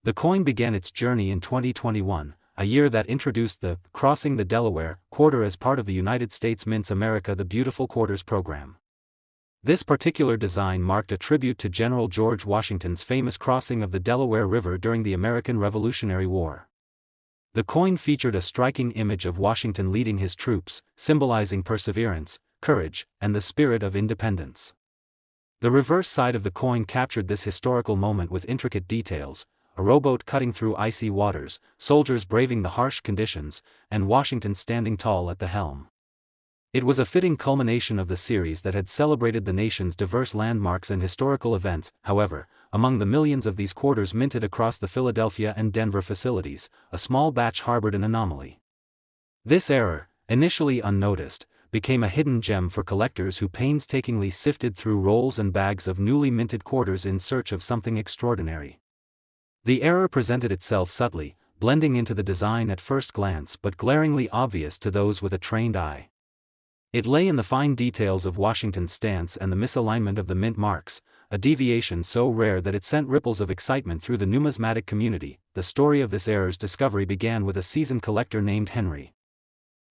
The coin began its journey in 2021, a year that introduced the Crossing the Delaware quarter as part of the United States Mint's America the Beautiful Quarters program. This particular design marked a tribute to General George Washington's famous crossing of the Delaware River during the American Revolutionary War. The coin featured a striking image of Washington leading his troops, symbolizing perseverance, courage, and the spirit of independence. The reverse side of the coin captured this historical moment with intricate details: a rowboat cutting through icy waters, soldiers braving the harsh conditions, and Washington standing tall at the helm. It was a fitting culmination of the series that had celebrated the nation's diverse landmarks and historical events. However, among the millions of these quarters minted across the Philadelphia and Denver facilities, a small batch harbored an anomaly. This error, initially unnoticed, became a hidden gem for collectors who painstakingly sifted through rolls and bags of newly minted quarters in search of something extraordinary. The error presented itself subtly, blending into the design at first glance but glaringly obvious to those with a trained eye. It lay in the fine details of Washington's stance and the misalignment of the mint marks, a deviation so rare that it sent ripples of excitement through the numismatic community. The story of this error's discovery began with a seasoned collector named Henry.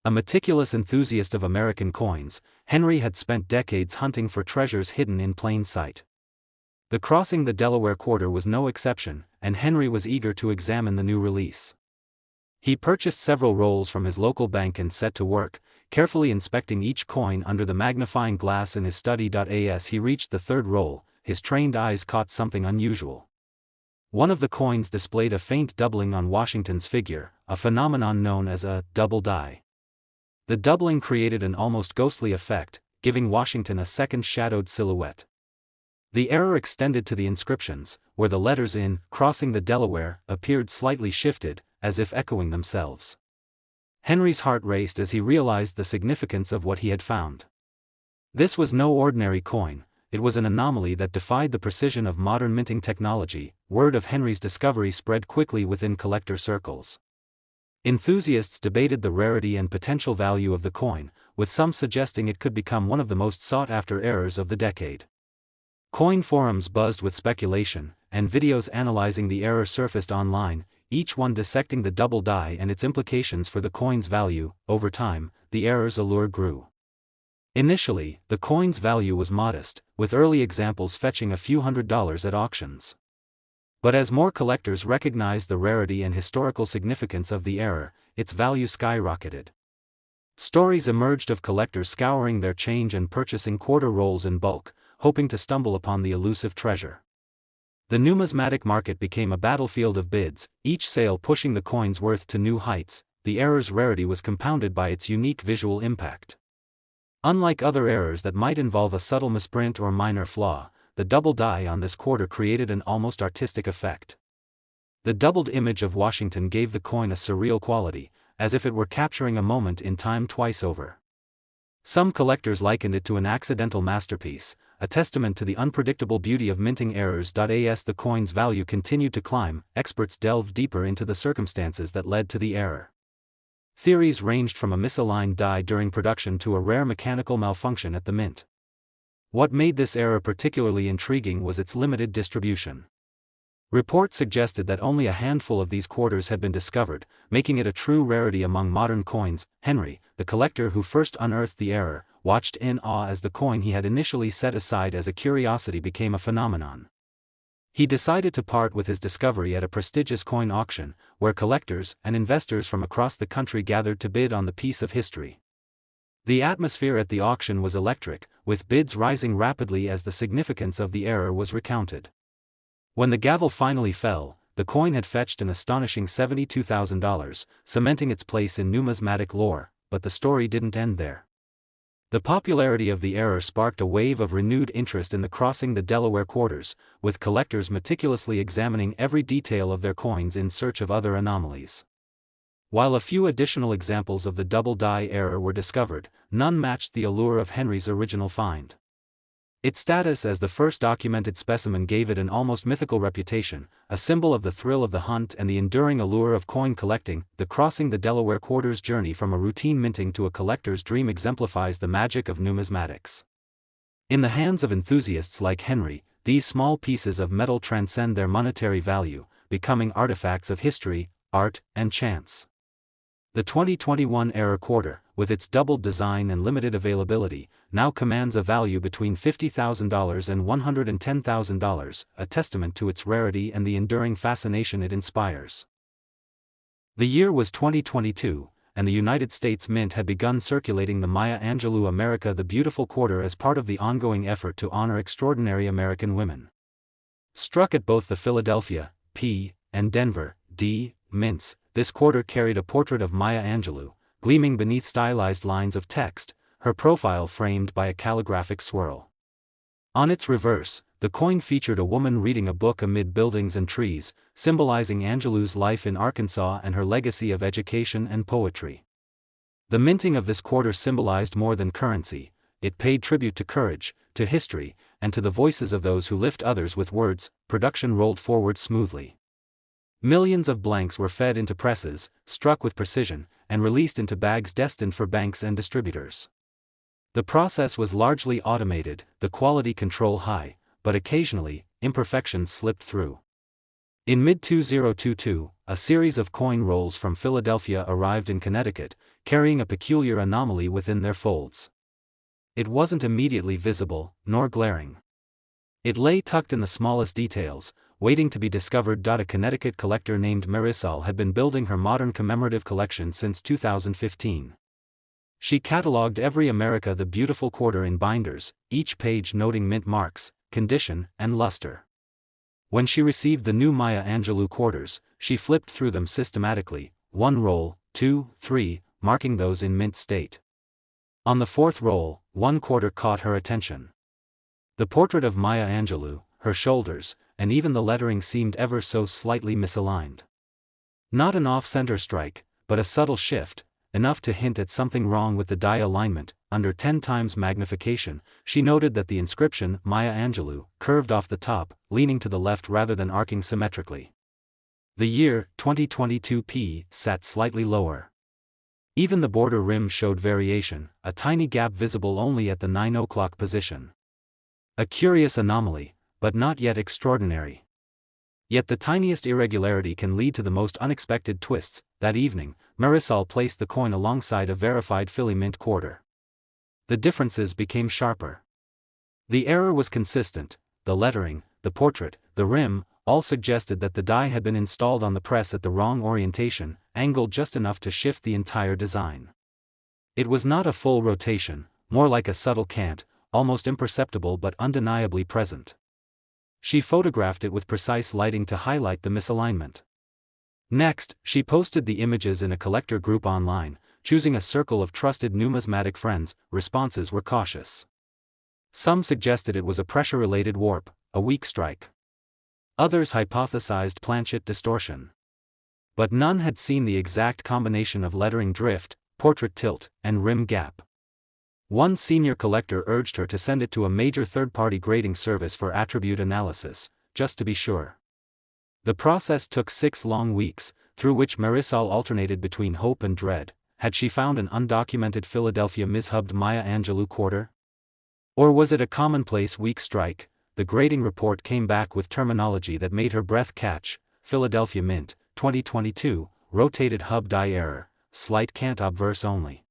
A meticulous enthusiast of American coins, Henry had spent decades hunting for treasures hidden in plain sight. The Crossing the Delaware quarter was no exception, and Henry was eager to examine the new release. He purchased several rolls from his local bank and set to work, carefully inspecting each coin under the magnifying glass in his study. As he reached the third roll, his trained eyes caught something unusual. One of the coins displayed a faint doubling on Washington's figure, a phenomenon known as a double die. The doubling created an almost ghostly effect, giving Washington a second shadowed silhouette. The error extended to the inscriptions, where the letters in Crossing the Delaware appeared slightly shifted, as if echoing themselves. Henry's heart raced as he realized the significance of what he had found. This was no ordinary coin, it was an anomaly that defied the precision of modern minting technology. Word of Henry's discovery spread quickly within collector circles. Enthusiasts debated the rarity and potential value of the coin, with some suggesting it could become one of the most sought-after errors of the decade. Coin forums buzzed with speculation, and videos analyzing the error surfaced online, each one dissecting the double die and its implications for the coin's value. Over time, the error's allure grew. Initially, the coin's value was modest, with early examples fetching a few $100s at auctions. But as more collectors recognized the rarity and historical significance of the error, its value skyrocketed. Stories emerged of collectors scouring their change and purchasing quarter rolls in bulk, hoping to stumble upon the elusive treasure. The numismatic market became a battlefield of bids, each sale pushing the coin's worth to new heights. The error's rarity was compounded by its unique visual impact. Unlike other errors that might involve a subtle misprint or minor flaw, the double die on this quarter created an almost artistic effect. The doubled image of Washington gave the coin a surreal quality, as if it were capturing a moment in time twice over. Some collectors likened it to an accidental masterpiece, a testament to the unpredictable beauty of minting errors. As the coin's value continued to climb, experts delved deeper into the circumstances that led to the error. Theories ranged from a misaligned die during production to a rare mechanical malfunction at the mint. What made this error particularly intriguing was its limited distribution. Reports suggested that only a handful of these quarters had been discovered, making it a true rarity among modern coins. Henry, the collector who first unearthed the error, watched in awe as the coin he had initially set aside as a curiosity became a phenomenon. He decided to part with his discovery at a prestigious coin auction, where collectors and investors from across the country gathered to bid on the piece of history. The atmosphere at the auction was electric, with bids rising rapidly as the significance of the error was recounted. When the gavel finally fell, the coin had fetched an astonishing $72,000, cementing its place in numismatic lore. But the story didn't end there. The popularity of the error sparked a wave of renewed interest in the Crossing the Delaware quarters, with collectors meticulously examining every detail of their coins in search of other anomalies. While a few additional examples of the double die error were discovered, none matched the allure of Henry's original find. Its status as the first documented specimen gave it an almost mythical reputation, a symbol of the thrill of the hunt and the enduring allure of coin collecting. The Crossing the Delaware quarters journey from a routine minting to a collector's dream exemplifies the magic of numismatics. In the hands of enthusiasts like Henry, these small pieces of metal transcend their monetary value, becoming artifacts of history, art, and chance. The 2021-era quarter, with its doubled design and limited availability, now commands a value between $50,000 and $110,000, a testament to its rarity and the enduring fascination it inspires. The year was 2022, and the United States Mint had begun circulating the Maya Angelou America the Beautiful quarter as part of the ongoing effort to honor extraordinary American women. Struck at both the Philadelphia, P, and Denver, D, mints, this quarter carried a portrait of Maya Angelou, gleaming beneath stylized lines of text, her profile framed by a calligraphic swirl. On its reverse, the coin featured a woman reading a book amid buildings and trees, symbolizing Angelou's life in Arkansas and her legacy of education and poetry. The minting of this quarter symbolized more than currency; it paid tribute to courage, to history, and to the voices of those who lift others with words. Production rolled forward smoothly. Millions of blanks were fed into presses, struck with precision, and released into bags destined for banks and distributors. The process was largely automated, the quality control high, but occasionally, imperfections slipped through. In mid-2022, a series of coin rolls from Philadelphia arrived in Connecticut, carrying a peculiar anomaly within their folds. It wasn't immediately visible, nor glaring. It lay tucked in the smallest details, waiting to be discovered. A Connecticut collector named Marisol had been building her modern commemorative collection since 2015. She catalogued every America the Beautiful quarter in binders, each page noting mint marks, condition, and luster. When she received the new Maya Angelou quarters, she flipped through them systematically, one roll, two, three, marking those in mint state. On the fourth roll, one quarter caught her attention. The portrait of Maya Angelou, her shoulders, and even the lettering seemed ever so slightly misaligned. Not an off-center strike, but a subtle shift, enough to hint at something wrong with the die alignment. Under 10 times magnification, she noted that the inscription, Maya Angelou, curved off the top, leaning to the left rather than arcing symmetrically. The year, 2022 P, sat slightly lower. Even the border rim showed variation, a tiny gap visible only at the 9 o'clock position. A curious anomaly, but not yet extraordinary. Yet the tiniest irregularity can lead to the most unexpected twists. That evening, Marisol placed the coin alongside a verified Philly Mint quarter. The differences became sharper. The error was consistent: the lettering, the portrait, the rim, all suggested that the die had been installed on the press at the wrong orientation, angled just enough to shift the entire design. It was not a full rotation, more like a subtle cant, almost imperceptible but undeniably present. She photographed it with precise lighting to highlight the misalignment. Next, she posted the images in a collector group online, choosing a circle of trusted numismatic friends. Responses were cautious. Some suggested it was a pressure-related warp, a weak strike. Others hypothesized planchet distortion. But none had seen the exact combination of lettering drift, portrait tilt, and rim gap. One senior collector urged her to send it to a major third-party grading service for attribute analysis, just to be sure. The process took 6 long weeks, through which Marisol alternated between hope and dread. Had she found an undocumented Philadelphia mishubbed Maya Angelou quarter? Or was it a commonplace weak strike? The grading report came back with terminology that made her breath catch: Philadelphia Mint, 2022, rotated hub die error, slight cant obverse only.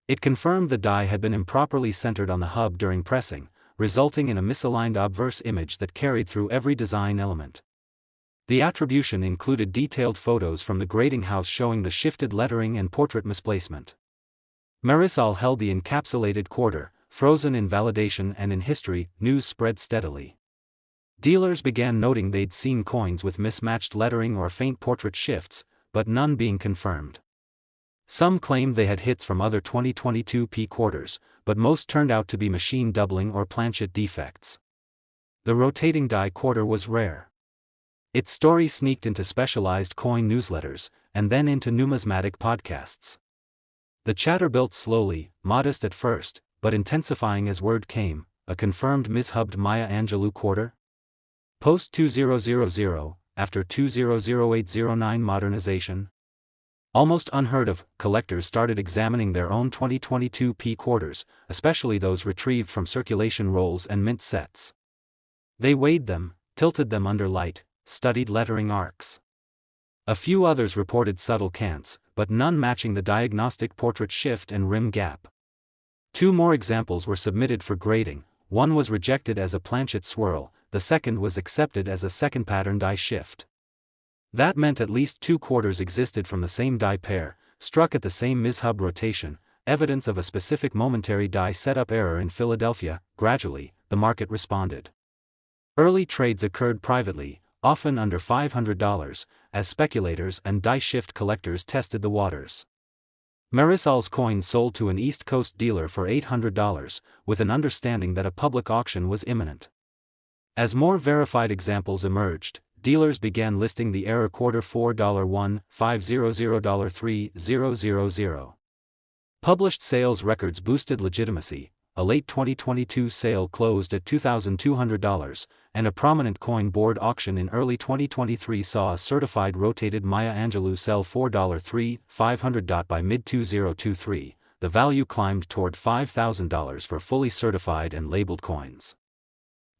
It confirmed the die had been improperly centered on the hub during pressing, resulting in a misaligned obverse image that carried through every design element. The attribution included detailed photos from the grading house showing the shifted lettering and portrait misplacement. Marisol held the encapsulated quarter, frozen in validation and in history. News spread steadily. Dealers began noting they'd seen coins with mismatched lettering or faint portrait shifts, but none being confirmed. Some claimed they had hits from other 2022 P quarters, but most turned out to be machine doubling or planchet defects. The rotating die quarter was rare. Its story sneaked into specialized coin newsletters, and then into numismatic podcasts. The chatter built slowly, modest at first, but intensifying as word came: a confirmed mishubbed Maya Angelou quarter? Post 2000, after 200809 modernization? Almost unheard of, collectors started examining their own 2022 P quarters, especially those retrieved from circulation rolls and mint sets. They weighed them, tilted them under light, studied lettering arcs. A few others reported subtle cants, but none matching the diagnostic portrait shift and rim gap. 2 more examples were submitted for grading, one was rejected as a planchet swirl, the second was accepted as a second pattern die shift. That meant at least 2 quarters existed from the same die pair, struck at the same mizhub rotation, evidence of a specific momentary die setup error in Philadelphia. Gradually, the market responded. Early trades occurred privately, often under $500, as speculators and die shift collectors tested the waters. Marisal's coin sold to an East Coast dealer for $800, with an understanding that a public auction was imminent. As more verified examples emerged, dealers began listing the error quarter $4.1, $500, $3,000. Published sales records boosted legitimacy. A late 2022 sale closed at $2,200, and a prominent coin board auction in early 2023 saw a certified rotated Maya Angelou sell $4,300 by mid-2023. The value climbed toward $5,000 for fully certified and labeled coins.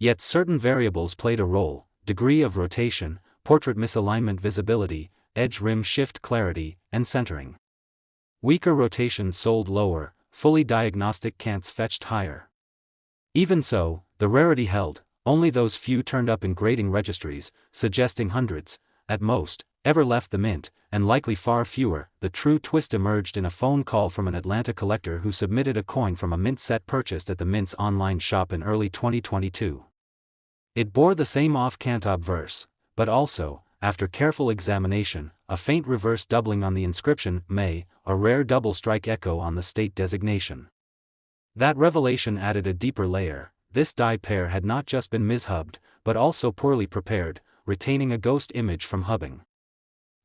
Yet certain variables played a role: degree of rotation, portrait misalignment visibility, edge rim shift clarity, and centering. Weaker rotations sold lower, fully diagnostic cants fetched higher. Even so, the rarity held. Only those few turned up in grading registries, suggesting hundreds, at most, ever left the mint, and likely far fewer. The true twist emerged in a phone call from an Atlanta collector who submitted a coin from a mint set purchased at the mint's online shop in early 2022. It bore the same off-cant obverse, but also, after careful examination, a faint reverse doubling on the inscription, May, a rare double strike echo on the state designation. That revelation added a deeper layer. This die pair had not just been mishubbed, but also poorly prepared, retaining a ghost image from hubbing.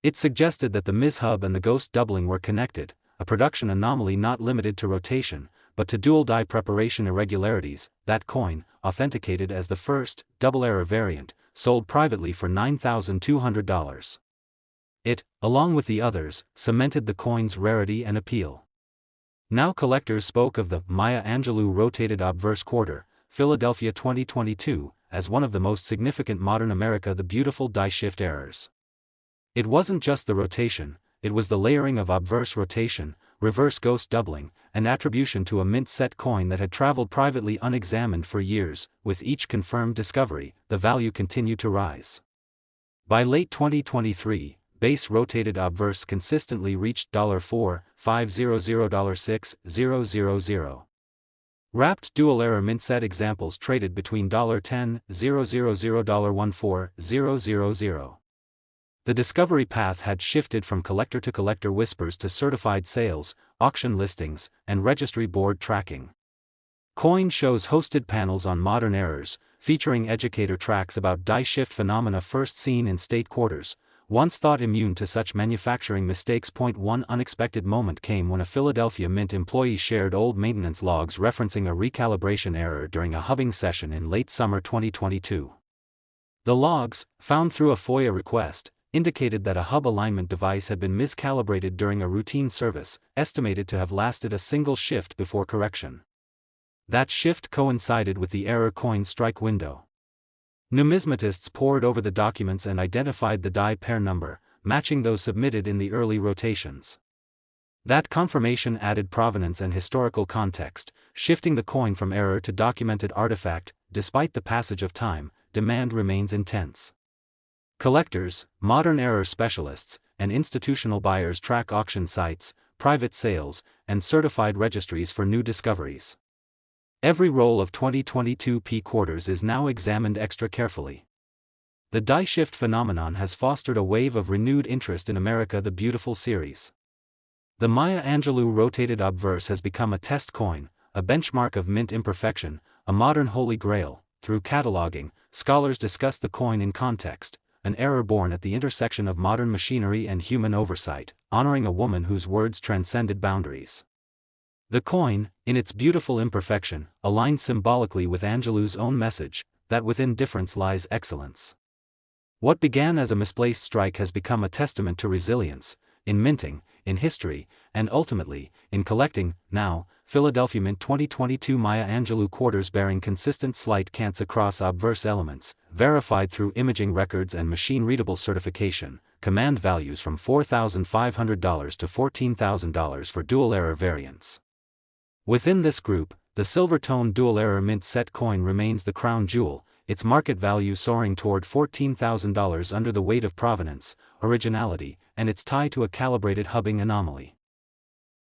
It suggested that the mishub and the ghost doubling were connected, a production anomaly not limited to rotation, but to dual die preparation irregularities. That coin, authenticated as the first, double error variant, sold privately for $9,200. It, along with the others, cemented the coin's rarity and appeal. Now collectors spoke of the Maya Angelou rotated obverse quarter, Philadelphia 2022, as one of the most significant modern America the Beautiful die shift errors. It wasn't just the rotation, it was the layering of obverse rotation, reverse ghost doubling, and attribution to a mint set coin that had traveled privately unexamined for years. With each confirmed discovery, the value continued to rise. By late 2023, base rotated obverse consistently reached $4, $500, $6,000. Wrapped dual error mint set examples traded between $10, $000, $14,000. The discovery path had shifted from collector to collector whispers to certified sales, auction listings, and registry board tracking. Coin shows hosted panels on modern errors, featuring educator tracks about die shift phenomena first seen in state quarters, once thought immune to such manufacturing mistakes. One unexpected moment came when a Philadelphia Mint employee shared old maintenance logs referencing a recalibration error during a hubbing session in late summer 2022. The logs, found through a FOIA request, indicated that a hub alignment device had been miscalibrated during a routine service, estimated to have lasted a single shift before correction. That shift coincided with the error coin strike window. Numismatists pored over the documents and identified the die pair number, matching those submitted in the early rotations. That confirmation added provenance and historical context, shifting the coin from error to documented artifact. Despite the passage of time, demand remains intense. Collectors, modern error specialists, and institutional buyers track auction sites, private sales, and certified registries for new discoveries. Every roll of 2022 P quarters is now examined extra carefully. The die shift phenomenon has fostered a wave of renewed interest in America the Beautiful series. The Maya Angelou rotated obverse has become a test coin, a benchmark of mint imperfection, a modern holy grail. Through cataloging, scholars discuss the coin in context, an error born at the intersection of modern machinery and human oversight, honoring a woman whose words transcended boundaries. The coin, in its beautiful imperfection, aligns symbolically with Angelou's own message, that within difference lies excellence. What began as a misplaced strike has become a testament to resilience, in minting, in history, and ultimately, in collecting. Now, Philadelphia Mint 2022 Maya Angelou quarters bearing consistent slight cants across obverse elements, verified through imaging records and machine-readable certification, command values from $4,500 to $14,000 for dual-error variants. Within this group, the silver-tone dual-error mint set coin remains the crown jewel, its market value soaring toward $14,000 under the weight of provenance, originality, and its tie to a calibrated hubbing anomaly.